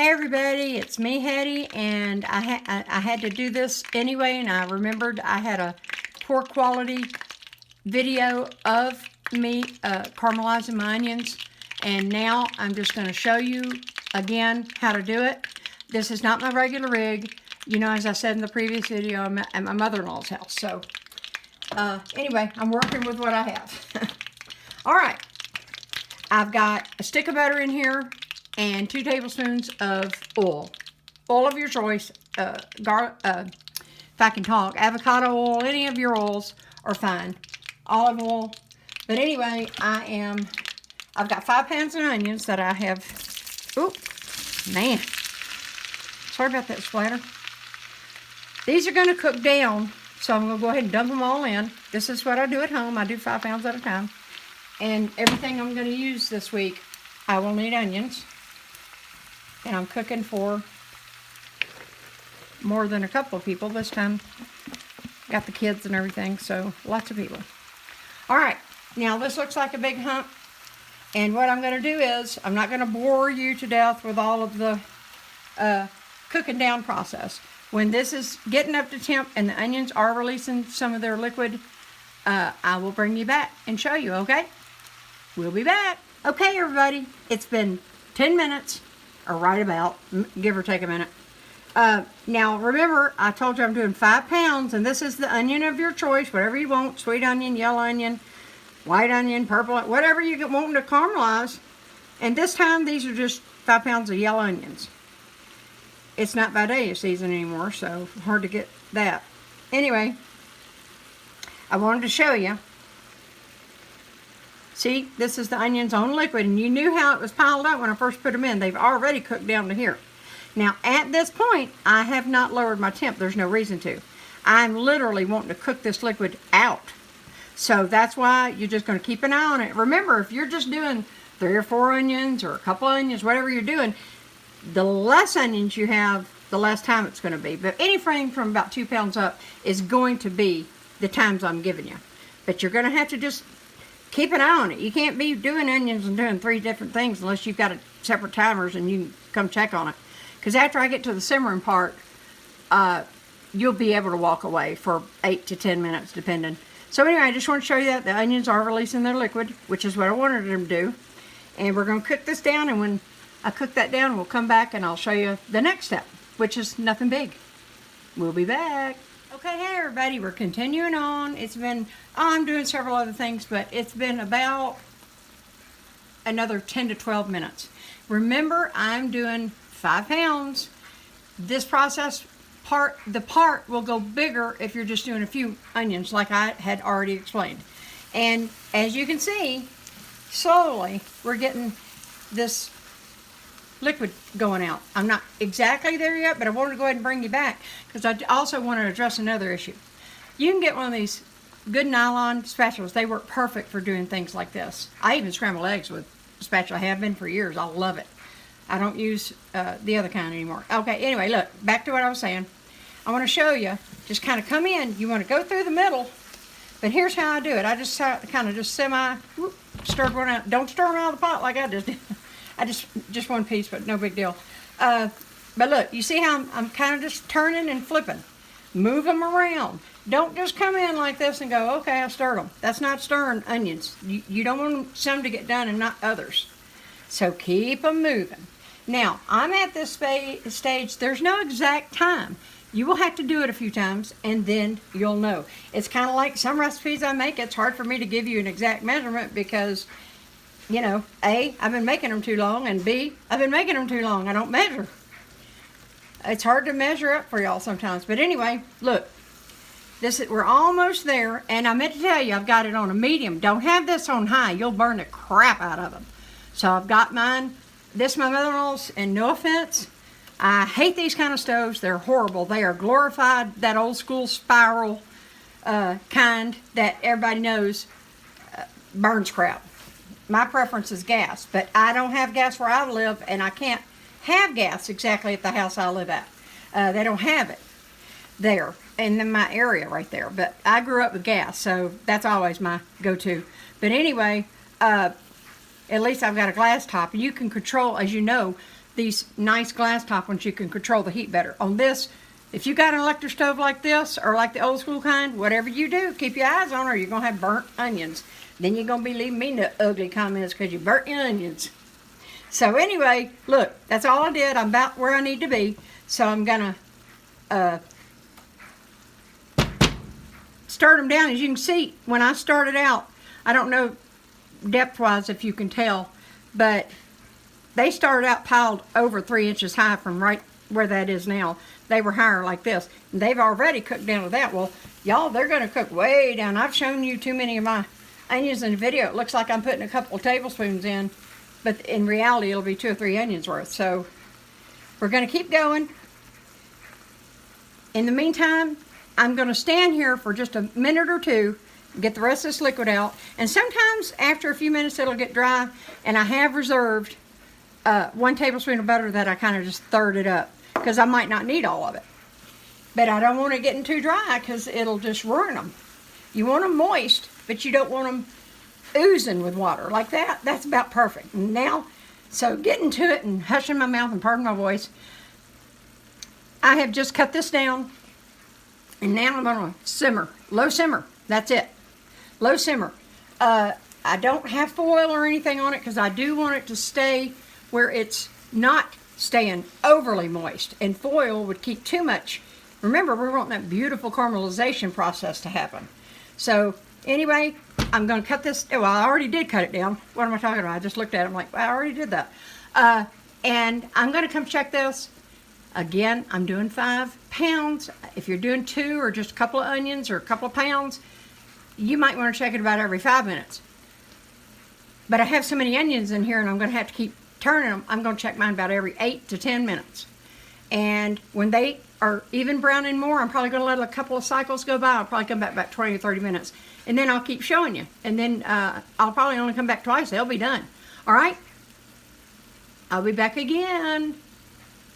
Hey everybody, it's me, Hetty, and I had to do this anyway, and I remembered I had a poor quality video of me caramelizing my onions, and now I'm just going to show you again how to do it. This is not my regular rig. You know, as I said in the previous video, I'm at my mother-in-law's house. So anyway, I'm working with what I have. All right, I've got a stick of butter in here and 2 tablespoons of oil of your choice. If I can talk, avocado oil, any of your oils are fine. Olive oil. But anyway, I've got 5 pounds of onions that I have. Oop, man. Sorry about that splatter. These are going to cook down, so I'm going to go ahead and dump them all in. This is what I do at home. I do 5 pounds at a time. And everything I'm going to use this week, I will need onions. And I'm cooking for more than a couple of people this time. Got the kids and everything, so lots of people. All right, now this looks like a big hump. And what I'm going to do is, I'm not going to bore you to death with all of the cooking down process. When this is getting up to temp and the onions are releasing some of their liquid, I will bring you back and show you, okay? We'll be back. Okay, everybody, it's been 10 minutes. Or right about, give or take a minute. Now remember, I told you I'm doing 5 pounds, and this is the onion of your choice, whatever you want, sweet onion, yellow onion, white onion, purple, whatever you want to caramelize. And this time, these are just 5 pounds of yellow onions. It's not Vidalia season anymore, so hard to get that. Anyway, I wanted to show you. See, this is the onions on liquid, and you knew how it was piled up when I first put them in. They've already cooked down to here. Now, at this point, I have not lowered my temp. There's no reason to. I'm literally wanting to cook this liquid out. So that's why you're just going to keep an eye on it. Remember, if you're just doing 3 or 4 onions or a couple of onions, whatever you're doing, the less onions you have, the less time it's going to be. But anything from about 2 pounds up is going to be the times I'm giving you. But you're going to have to just keep an eye on it. You can't be doing onions and doing 3 different things unless you've got separate timers and you can come check on it. Because after I get to the simmering part, you'll be able to walk away for 8 to 10 minutes depending. So anyway, I just want to show you that the onions are releasing their liquid, which is what I wanted them to do. And we're going to cook this down, and when I cook that down, we'll come back and I'll show you the next step, which is nothing big. We'll be back. Okay, hey everybody, we're continuing on. It's been, I'm doing several other things, but it's been about another 10 to 12 minutes. Remember, I'm doing 5 pounds. This process the part will go bigger if you're just doing a few onions, like I had already explained. And as you can see, slowly, we're getting this liquid going out. I'm not exactly there yet, but I wanted to go ahead and bring you back because I also want to address another issue. You can get one of these good nylon spatulas. They work perfect for doing things like this. I even scramble eggs with a spatula. I have been for years. I love it. I don't use the other kind anymore. Okay, anyway, look, back to what I was saying. I want to show you, just kind of come in. You want to go through the middle, but here's how I do it. I just kind of just stirred one out. Don't stir them out of the pot like I just did. I just one piece, but no big deal. But look, you see how I'm kind of just turning and flipping. Move them around. Don't just come in like this and go, okay, I stirred them. That's not stirring onions. You don't want some to get done and not others. So keep them moving. Now, I'm at this stage. There's no exact time. You will have to do it a few times, and then you'll know. It's kind of like some recipes I make. It's hard for me to give you an exact measurement because, you know, A, I've been making them too long, and B, I've been making them too long. I don't measure. It's hard to measure up for y'all sometimes. But anyway, look. We're almost there, and I meant to tell you, I've got it on a medium. Don't have this on high. You'll burn the crap out of them. So I've got mine. This is my mother-in-law's, and no offense, I hate these kind of stoves. They're horrible. They are glorified, that old school spiral kind that everybody knows burns crap. My preference is gas, but I don't have gas where I live, and I can't have gas exactly at the house I live at. They don't have it there in my area right there, but I grew up with gas, so that's always my go-to. But anyway, at least I've got a glass top, and you can control, as you know, these nice glass top ones, you can control the heat better. On this, if you got an electric stove like this, or like the old school kind, whatever you do, keep your eyes on her, you're going to have burnt onions. Then you're going to be leaving me the ugly comments because you burnt your onions. So anyway, look, that's all I did. I'm about where I need to be. So I'm going to stir them down. As you can see, when I started out, I don't know depth-wise if you can tell, but they started out piled over 3 inches high from right where that is now. They were higher like this. And they've already cooked down to that. Well, y'all, they're going to cook way down. I've shown you too many of my onions in the video. It looks like I'm putting a couple of tablespoons in, but in reality, it'll be 2 or 3 onions worth. So we're going to keep going. In the meantime, I'm going to stand here for just a minute or two, get the rest of this liquid out. And sometimes after a few minutes, it'll get dry. And I have reserved 1 tablespoon of butter that I kind of just stirred it up, because I might not need all of it. But I don't want it getting too dry because it'll just ruin them. You want them moist, but you don't want them oozing with water like that. That's about perfect. Now, so getting to it and hushing my mouth and pardon my voice, I have just cut this down, and now I'm going to simmer, low simmer. That's it, low simmer. I don't have foil or anything on it because I do want it to stay where it's not staying overly moist, and foil would keep too much. Remember, we want that beautiful caramelization process to happen. So anyway, I'm going to cut this. Well, I already did cut it down. What am I talking about? I just looked at it. I'm like, well, I already did that. And I'm going to come check this. Again, I'm doing 5 pounds. If you're doing 2 or just a couple of onions or a couple of pounds, you might want to check it about every 5 minutes. But I have so many onions in here, and I'm going to have to keep turning them. I'm going to check mine about every 8 to 10 minutes. And when they are even browning more, I'm probably going to let a couple of cycles go by. I'll probably come back about 20 or 30 minutes. And then I'll keep showing you. And then I'll probably only come back twice. They'll be done. All right? I'll be back again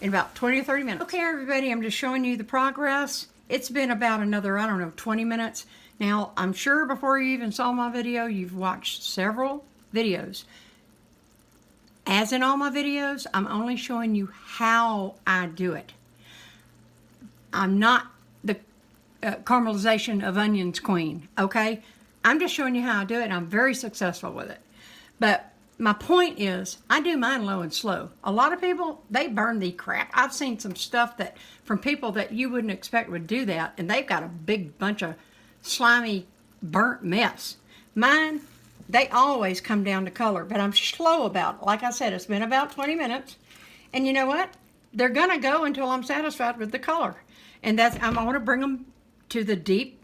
in about 20 or 30 minutes. Okay, everybody, I'm just showing you the progress. It's been about another, I don't know, 20 minutes. Now, I'm sure before you even saw my video, you've watched several videos. As in all my videos, I'm only showing you how I do it. I'm not the caramelization of onions queen, okay? I'm just showing you how I do it, and I'm very successful with it. But my point is, I do mine low and slow. A lot of people, they burn the crap. I've seen some stuff that from people that you wouldn't expect would do that, and they've got a big bunch of slimy, burnt mess. Mine, they always come down to color, but I'm slow about it. Like I said, it's been about 20 minutes. And you know what? They're going to go until I'm satisfied with the color. And that's, I'm going to bring them to the deep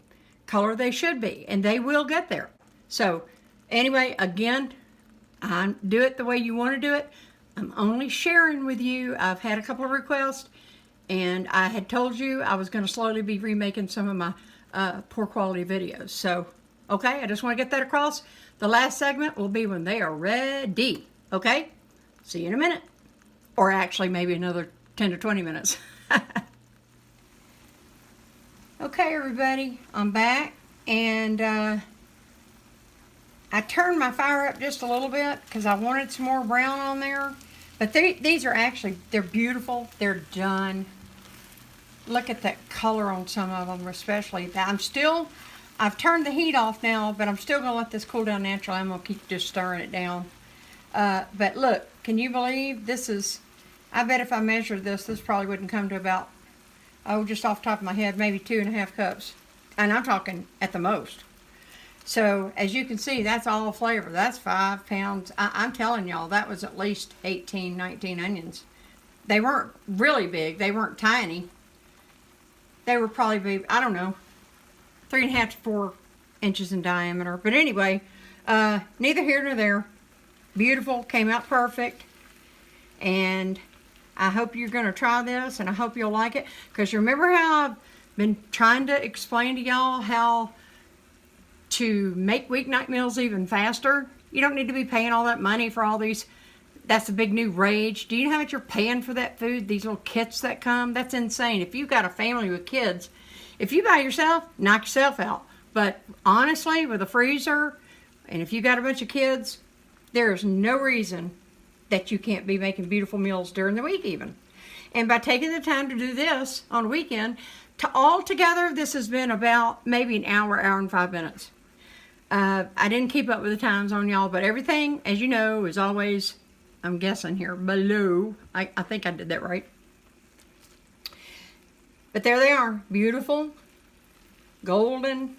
color they should be. And they will get there. So, anyway, again, I do it the way you want to do it. I'm only sharing with you. I've had a couple of requests. And I had told you I was going to slowly be remaking some of my poor quality videos. So, okay, I just want to get that across. The last segment will be when they are ready. Okay? See you in a minute. Or actually, maybe another 10 to 20 minutes. Okay, everybody, I'm back. And I turned my fire up just a little bit because I wanted some more brown on there. But these are actually, they're beautiful. They're done. Look at that color on some of them, especially. I've turned the heat off now, but I'm still going to let this cool down naturally. I'm going to keep just stirring it down. But look, can you believe this is, I bet if I measured this, this probably wouldn't come to about, just off the top of my head, maybe 2.5 cups. And I'm talking at the most. So, as you can see, that's all flavor. That's 5 pounds. I'm telling y'all, that was at least 18, 19 onions. They weren't really big. They weren't tiny. They were probably, I don't know, 3.5 to 4 inches in diameter. But anyway, neither here nor there. Beautiful, came out perfect. And I hope you're going to try this, and I hope you'll like it. Because remember how I've been trying to explain to y'all how to make weeknight meals even faster? You don't need to be paying all that money for all these. That's a big new rage. Do you know how much you're paying for that food? These little kits that come? That's insane. If you've got a family with kids, if you buy yourself, knock yourself out. But honestly, with a freezer, and if you got a bunch of kids, there is no reason that you can't be making beautiful meals during the week even. And by taking the time to do this on a weekend, altogether this has been about maybe an hour, hour and 5 minutes. I didn't keep up with the times on y'all, but everything, as you know, is always, I'm guessing here, below. I think I did that right. But there they are, beautiful, golden,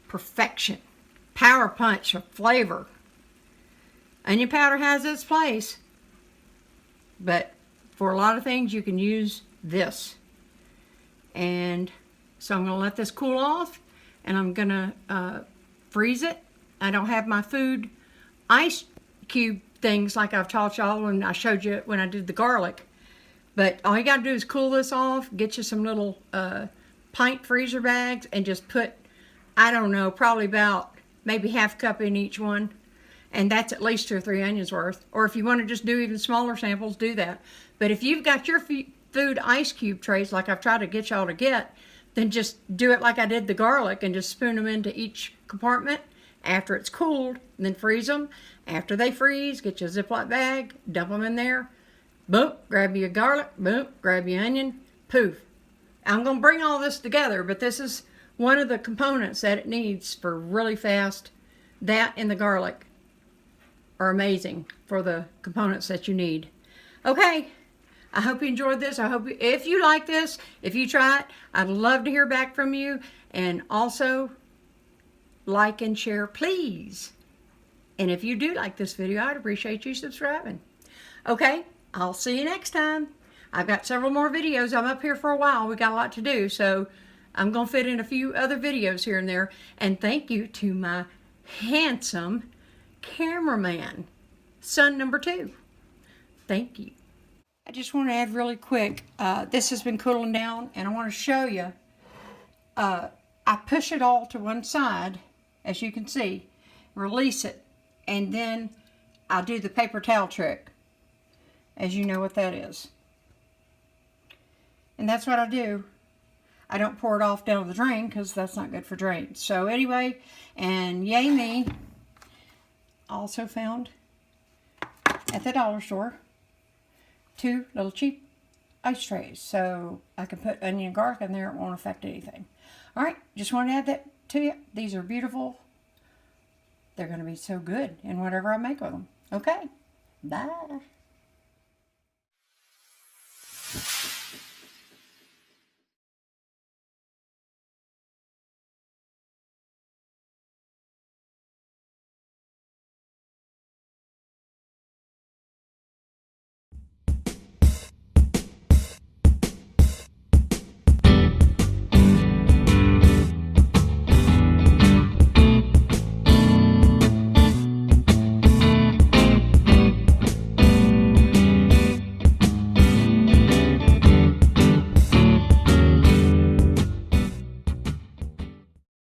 perfection, power punch of flavor. Onion powder has its place, but for a lot of things you can use this. And so I'm going to let this cool off, and I'm going to freeze it. I don't have my food ice cube things like I've taught y'all when I showed you when I did the garlic. But all you got to do is cool this off, get you some little pint freezer bags, and just put, I don't know, probably about maybe half cup in each one. And that's at least 2 or 3 onions worth. Or if you want to just do even smaller samples, do that. But if you've got your food ice cube trays like I've tried to get y'all to get, then just do it like I did the garlic and just spoon them into each compartment after it's cooled, and then freeze them. After they freeze, get you a Ziploc bag, dump them in there. Boom, grab your garlic, boom, grab your onion, poof. I'm going to bring all this together, but this is one of the components that it needs for really fast. That and the garlic are amazing for the components that you need. Okay, I hope you enjoyed this. I hope if you like this, if you try it, I'd love to hear back from you. And also, like and share, please. And if you do like this video, I'd appreciate you subscribing. Okay, I'll see you next time. I've got several more videos. I'm up here for a while. We got a lot to do, so I'm going to fit in a few other videos here and there. And thank you to my handsome cameraman, son number 2. Thank you. I just want to add really quick, this has been cooling down, and I want to show you, I push it all to one side, as you can see, release it, and then I do the paper towel trick, as you know what that is. And that's what I do. I don't pour it off down the drain, because that's not good for drains. So anyway, and yay me, also found at the dollar store 2 little cheap ice trays, so I can put onion and garlic in there. It won't affect anything. All right, just want to add that to you. These are beautiful. They're going to be so good in whatever I make with them. Okay, bye.